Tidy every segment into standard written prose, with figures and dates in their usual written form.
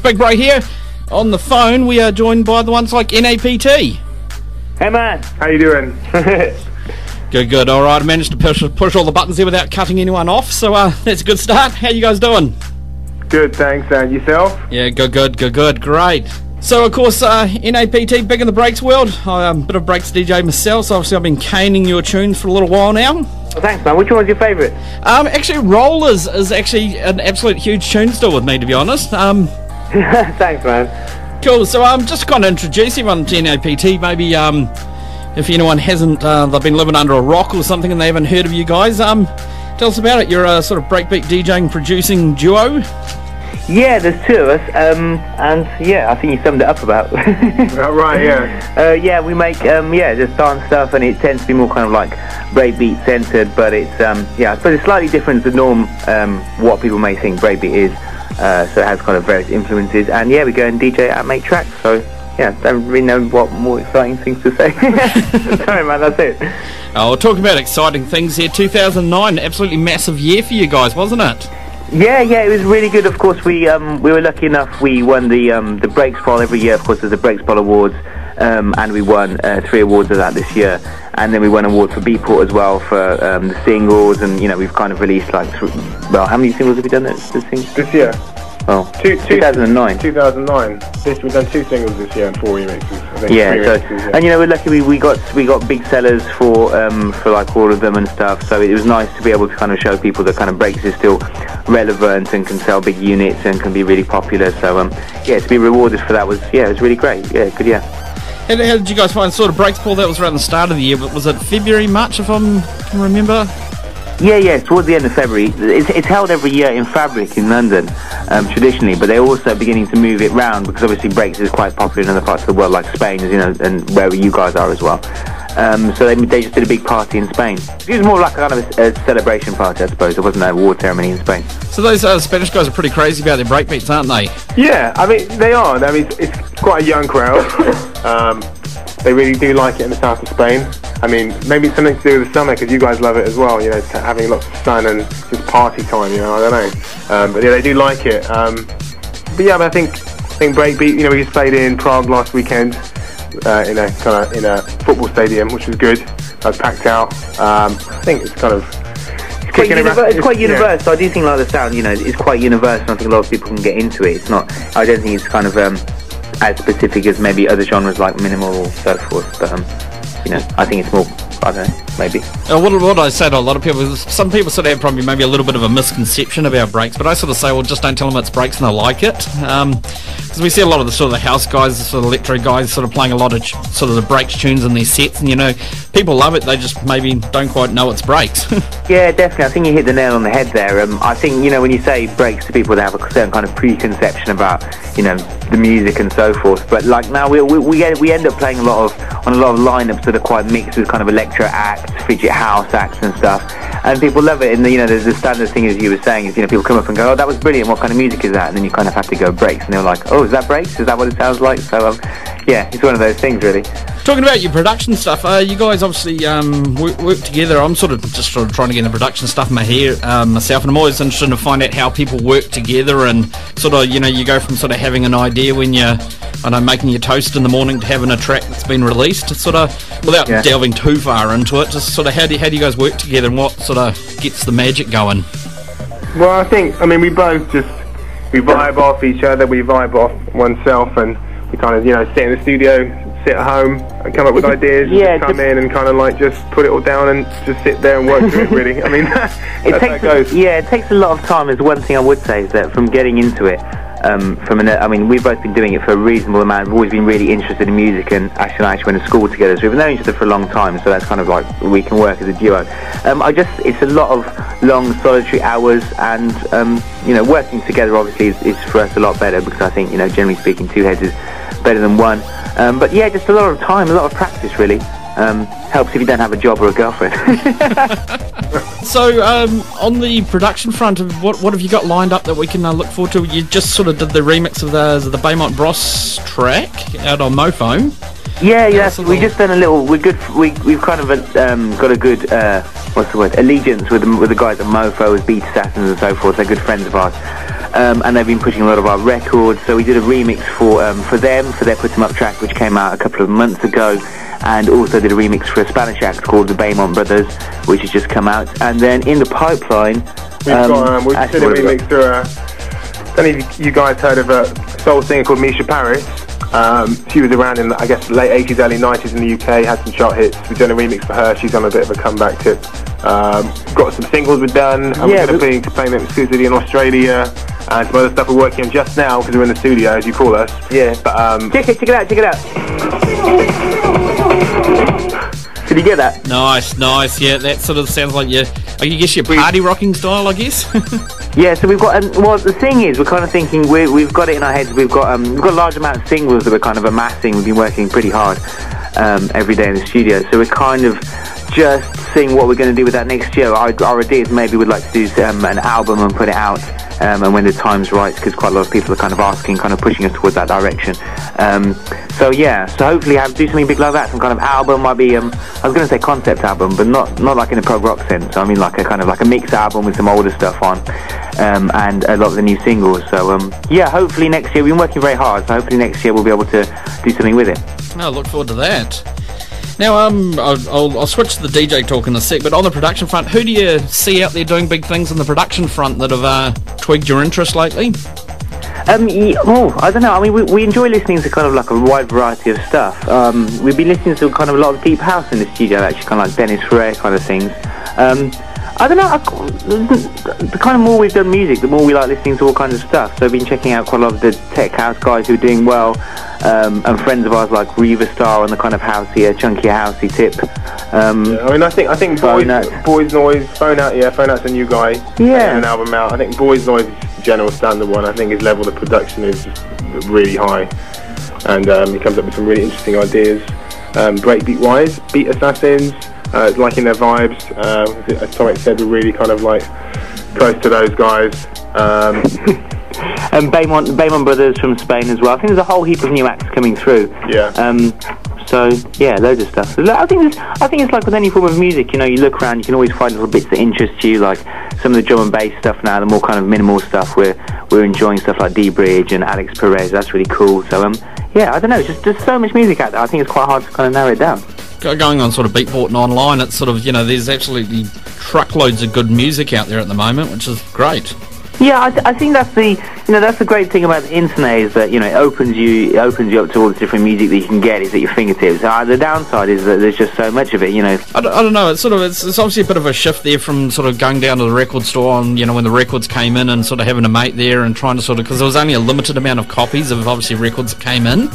Big Bro here. On the phone, we are joined by the ones like N.A.P.T. Hey man, how you doing? Good. All right, I managed to push all the buttons there without cutting anyone off, so that's a good start. How you guys doing? Good, thanks. And yourself? Yeah, good. Great. So, of course, N.A.P.T, big in the breaks world. I'm a bit of breaks DJ myself, so obviously I've been caning your tunes for a little while now. Well, thanks, man. Which one's your favourite? Actually, Rollers is actually an absolute huge tune still with me, to be honest. Thanks, man. Cool. So, just kind of introduce everyone to N.A.P.T. Maybe, if anyone hasn't, they've been living under a rock or something and they haven't heard of you guys. Tell us about it. You're a sort of breakbeat DJing producing duo. Yeah, there's two of us, and yeah, I think you summed it up about. Right, yeah. Yeah, we make just dance stuff, and it tends to be more kind of like breakbeat centered, but it's yeah, I suppose it's slightly different to the norm what people may think breakbeat is. So it has kind of various influences, and yeah, we go and DJ and make tracks. So yeah, don't really know what more exciting things to say. Sorry, man, that's it. Oh, we're talking about exciting things here. 2009, absolutely massive year for you guys, wasn't it? Yeah, it was really good. Of course, we were lucky enough. We won the Breaks Poll every year. Of course, there's the Breaks Poll Awards, and we won 3 awards of that this year. And then we won an award for Beatport as well for the singles. And you know, we've kind of released like, well, how many singles have we done this year? Oh, 2009. 2009. We've done 2 singles this year and 4 remixes. I think. Yeah, remixes, so, and you know, we're lucky we got big sellers for like all of them and stuff. So it was nice to be able to kind of show people that kind of breaks is still relevant and can sell big units and can be really popular. So yeah, to be rewarded for that was it was really great. Yeah, good. Yeah. How did you guys find sort of Breaks Poll? That was around the start of the year, but was it February, March, if I can remember? Yeah, towards the end of February. It's held every year in Fabric in London, traditionally, but they're also beginning to move it round because obviously breaks is quite popular in other parts of the world, like Spain, you know, and where you guys are as well. So they just did a big party in Spain. It was more like a kind of a celebration party, I suppose. There wasn't an award ceremony in Spain. So those Spanish guys are pretty crazy about their breakbeats, aren't they? Yeah, I mean, they are. I mean, it's quite a young crowd. They really do like it in the south of Spain. I mean, maybe it's something to do with the summer because you guys love it as well, you know, having lots of sun and just party time, you know, I don't know. But yeah, they do like it. But yeah, but I think breakbeat, you know, we just played in Prague last weekend in a football stadium, which was good. I was packed out. I think it's kind of... It's quite universal. I do think like the sound, you know, it's quite universal. I think a lot of people can get into it. It's not, I don't think it's kind of as specific as maybe other genres like minimal or so forth, but you know, I think it's more, I don't know, maybe. What I say to a lot of people is some people sort of have probably maybe a little bit of a misconception about breaks, but I sort of say, well, just don't tell them it's breaks and they'll like it. Because we see a lot of the sort of the house guys, the sort of electro guys sort of playing a lot of sort of the breaks tunes in their sets, and you know, people love it, they just maybe don't quite know it's breaks. Yeah, definitely. I think you hit the nail on the head there. I think, you know, when you say breaks to people, they have a certain kind of preconception about, you know, the music and so forth. But like now, we end up playing on a lot of lineups that are quite mixed with kind of electro acts, fidget house acts and stuff. And people love it. And you know, the standard thing, as you were saying, is, you know, people come up and go, "Oh, that was brilliant. What kind of music is that?" And then you kind of have to go breaks, and they're like, "Oh, is that breaks? Is that what it sounds like?" So yeah, it's one of those things, really. Talking about your production stuff, you guys obviously work together. I'm sort of trying to get the production stuff in my hair myself, and I'm always interested to find out how people work together and sort of, you know, you go from sort of having an idea when you're, I don't know, making your toast in the morning to having a track that's been released. It's sort of, without delving too far into it, just sort of how do you guys work together and what sort of gets the magic going? Well, I think, I mean, we vibe off each other, we vibe off oneself, and we kind of, you know, sit in the studio, sit at home and come up with ideas, come in and kind of like just put it all down and just sit there and work through it, really. I mean, that's how it goes. Yeah, it takes a lot of time. Is one thing I would say, is that from getting into it, I mean, we've both been doing it for a reasonable amount. We've always been really interested in music, and actually went to school together, so we've known each other for a long time, so that's kind of like, we can work as a duo. It's a lot of long solitary hours, and you know, working together obviously is for us a lot better, because I think, you know, generally speaking, 2 heads is better than 1. But yeah, just a lot of time, a lot of practice, really. Helps if you don't have a job or a girlfriend. So, on the production front, what have you got lined up that we can look forward to? You just sort of did the remix of the Baymont Bros track out on MoFo. Yeah, we just done a little. We've kind of got a good allegiance with the guys at MoFo, as Beat Assassins and so forth. They're good friends of ours. and they've been pushing a lot of our records. So we did a remix for them for their Put 'Em Up track, which came out a couple of months ago, and also did a remix for a Spanish act called the Beaumont Brothers, which has just come out. And then in the pipeline, we've just did a remix to I don't know if you guys heard of a soul singer called Misha Paris. She was around in, I guess, late 80s, early 90s in the UK, had some chart hits. We've done a remix for her. She's on a bit of a comeback tip. Got some singles we've done, and we're going to be playing them exclusively in Australia, and some other stuff we're working on just now, because we're in the studio, as you call us. Yeah. But, check it out. Did you get that? Nice. Yeah, that sort of sounds like I guess your party rocking style, I guess. Yeah, so we've got, well, the thing is, we're kind of thinking, we've got it in our heads, we've got a large amount of singles that we're kind of amassing. We've been working pretty hard every day in the studio, so we're kind of just seeing what we're going to do with that next year. Our idea is maybe we'd like to do an album and put it out, and when the time's right, because quite a lot of people are kind of asking, kind of pushing us towards that direction. So hopefully do something big like that, some kind of album. Might be, I was going to say concept album, but not like in a prog rock sense. I mean like a kind of like a mix album with some older stuff on, and a lot of the new singles. So hopefully next year, we've been working very hard, so hopefully next year we'll be able to do something with it. I look forward to that. Now, I'll switch to the DJ talk in a sec, but on the production front, who do you see out there doing big things on the production front that have twigged your interest lately? I don't know. I mean, we enjoy listening to kind of like a wide variety of stuff. We've been listening to kind of a lot of deep house in the studio, actually, kind of like Dennis Ferrer kind of things. I don't know, the kind of more we've done music, the more we like listening to all kinds of stuff. So I've been checking out quite a lot of the tech house guys who are doing well, and friends of ours like Reva Star on the kind of housey, chunkier housey tip. I mean, I think Boys Noise, Phone Out's a new guy. Yeah. An album out. I think Boys Noise is the general standard one. I think his level of production is really high, and he comes up with some really interesting ideas. Breakbeat wise, Beat Assassins. Liking their vibes. As Tomek said, we're really kind of like close to those guys. And Beaumont Brothers from Spain as well. I think there's a whole heap of new acts coming through. Yeah. So yeah, loads of stuff. I think it's like with any form of music. You know, you look around, you can always find little bits that interest you. Like some of the drum and bass stuff now, the more kind of minimal stuff. We're enjoying stuff like D Bridge and Alex Perez. That's really cool. So I don't know. Just so much music out there. I think it's quite hard to kind of narrow it down. Going on sort of Beatport and online, it's sort of, there's absolutely truckloads of good music out there at the moment, which is great. Yeah, I think that's the great thing about the internet is that it opens you up to all the different music that you can get is at your fingertips. The downside is that there's just so much of it. I don't know. It's obviously a bit of a shift there from sort of going down to the record store and when the records came in and sort of having a mate there and trying to sort of, because there was only a limited amount of copies of obviously records that came in.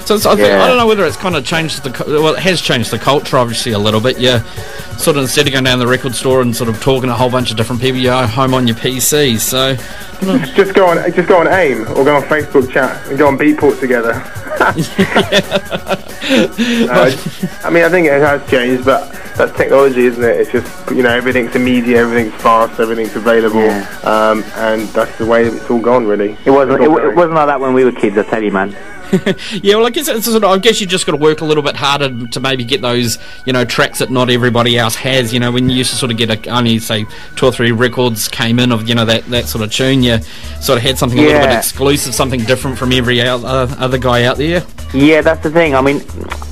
So I don't know whether it's kind of changed it has changed the culture obviously a little bit. Yeah, sort of instead of going down the record store and sort of talking to a whole bunch of different people, you're home on your PC. So just go on AIM or go on Facebook chat and go on Beatport together. I mean, I think it has changed, but that's technology, isn't it? It's just everything's immediate, everything's fast, everything's available, and that's the way it's all gone, really. It wasn't like that when we were kids, I tell you, man. Yeah, well, I guess I guess you just got to work a little bit harder to maybe get those, tracks that not everybody else has. When you used to sort of get only say 2 or 3 records came in of that sort of tune, you sort of had something a little bit exclusive, something different from every other guy out there. Yeah, that's the thing. I mean,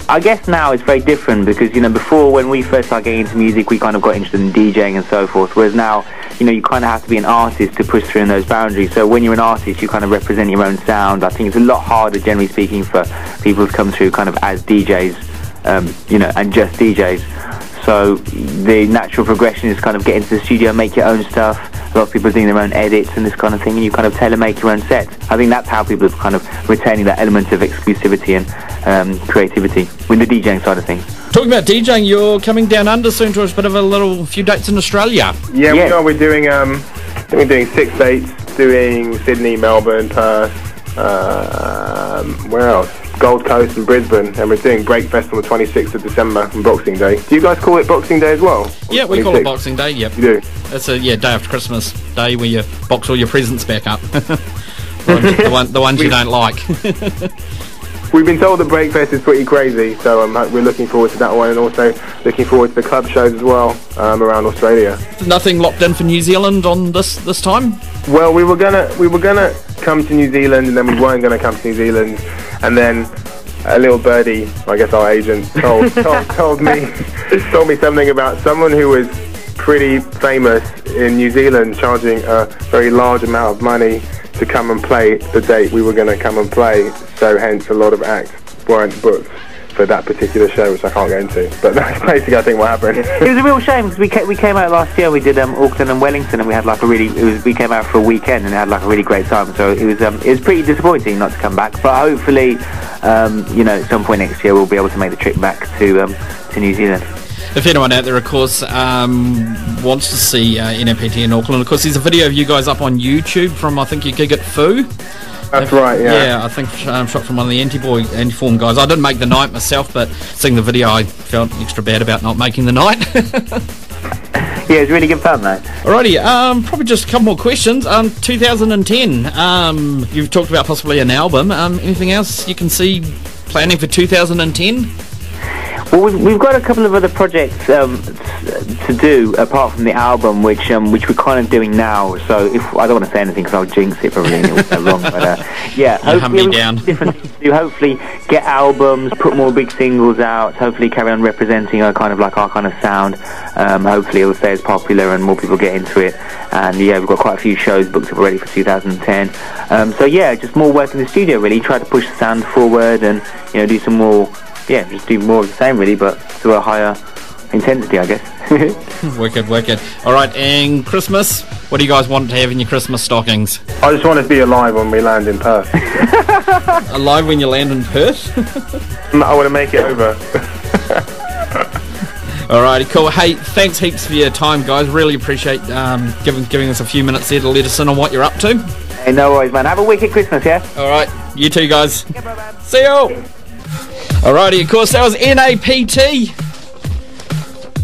I guess now it's very different because before when we first started getting into music, we kind of got interested in DJing and so forth. Whereas now, you kind of have to be an artist to push through in those boundaries. So when you're an artist, you kind of represent your own sound. I think it's a lot harder, generally speaking, for people to come through kind of as DJs, and just DJs. So the natural progression is kind of get into the studio, make your own stuff. A lot of people are doing their own edits and this kind of thing, and you kind of tailor-make your own sets. I think that's how people are kind of retaining that element of exclusivity and creativity with the DJing side of things. Talking about DJing, you're coming down under soon to a few dates in Australia. Yeah, we are. We're doing, we're doing 6 dates, doing Sydney, Melbourne, Perth, where else? Gold Coast and Brisbane, and we're doing Breakfest on the 26th of December on Boxing Day. Do you guys call it Boxing Day as well? Yeah, we call it Boxing Day, yep. You do? It's a day after Christmas Day where you box all your presents back up. the ones you don't like. we've been told the Breakfest is pretty crazy, so we're looking forward to that one, and also looking forward to the club shows as well around Australia. Nothing locked in for New Zealand on this time? Well, we were gonna come to New Zealand, and then we weren't gonna come to New Zealand, and then a little birdie, I guess our agent, told me something about someone who was pretty famous in New Zealand charging a very large amount of money to come and play the date we were going to come and play, so hence a lot of acts weren't booked for that particular show, which I can't get into. But that's basically, I think, what happened. It was a real shame because we came out last year. We did Auckland and Wellington, and we had like we came out for a weekend and had like a really great time. So it was pretty disappointing not to come back. But hopefully, at some point next year we'll be able to make the trip back to New Zealand. If anyone out there, of course, wants to see N.A.P.T in Auckland, of course, there's a video of you guys up on YouTube from, I think, your gig at Foo. That's right, yeah. Yeah, I think shot from one of the Anti-Form guys. I didn't make the night myself, but seeing the video, I felt extra bad about not making the night. Yeah, it was really good fun, mate. Alrighty, probably just a couple more questions. 2010, you've talked about possibly an album. Anything else you can see planning for 2010? Well, we've got a couple of other projects to do apart from the album, which we're kind of doing now. So I don't want to say anything because I'll jinx it probably and it'll go wrong. But yeah, hopefully different things to do. Hopefully get albums, put more big singles out. Hopefully carry on representing our kind of sound. Hopefully it'll stay as popular and more people get into it. And yeah, we've got quite a few shows booked up already for 2010. So yeah, just more work in the studio really. Try to push the sound forward and do some more. Yeah, just do more of the same really, but to a higher intensity, I guess. Wicked. Alright, and Christmas? What do you guys want to have in your Christmas stockings? I just want to be alive when we land in Perth. Alive when you land in Perth? I want to make it over. Alrighty, cool. Hey, thanks heaps for your time, guys. Really appreciate giving us a few minutes there to let us in on what you're up to. Hey, no worries, man. Have a wicked Christmas, yeah? Alright, you too, guys. Okay, bye, man. See you! Alrighty, of course, that was N.A.P.T,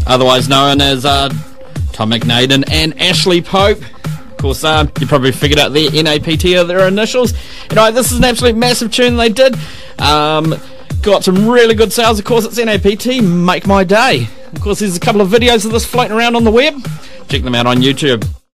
otherwise known as Tom McNaden and Ashley Pope. Of course, you probably figured out their N.A.P.T are their initials. This is an absolute massive tune they did. Got some really good sales. Of course, it's N.A.P.T, Make My Day. Of course, there's a couple of videos of this floating around on the web. Check them out on YouTube.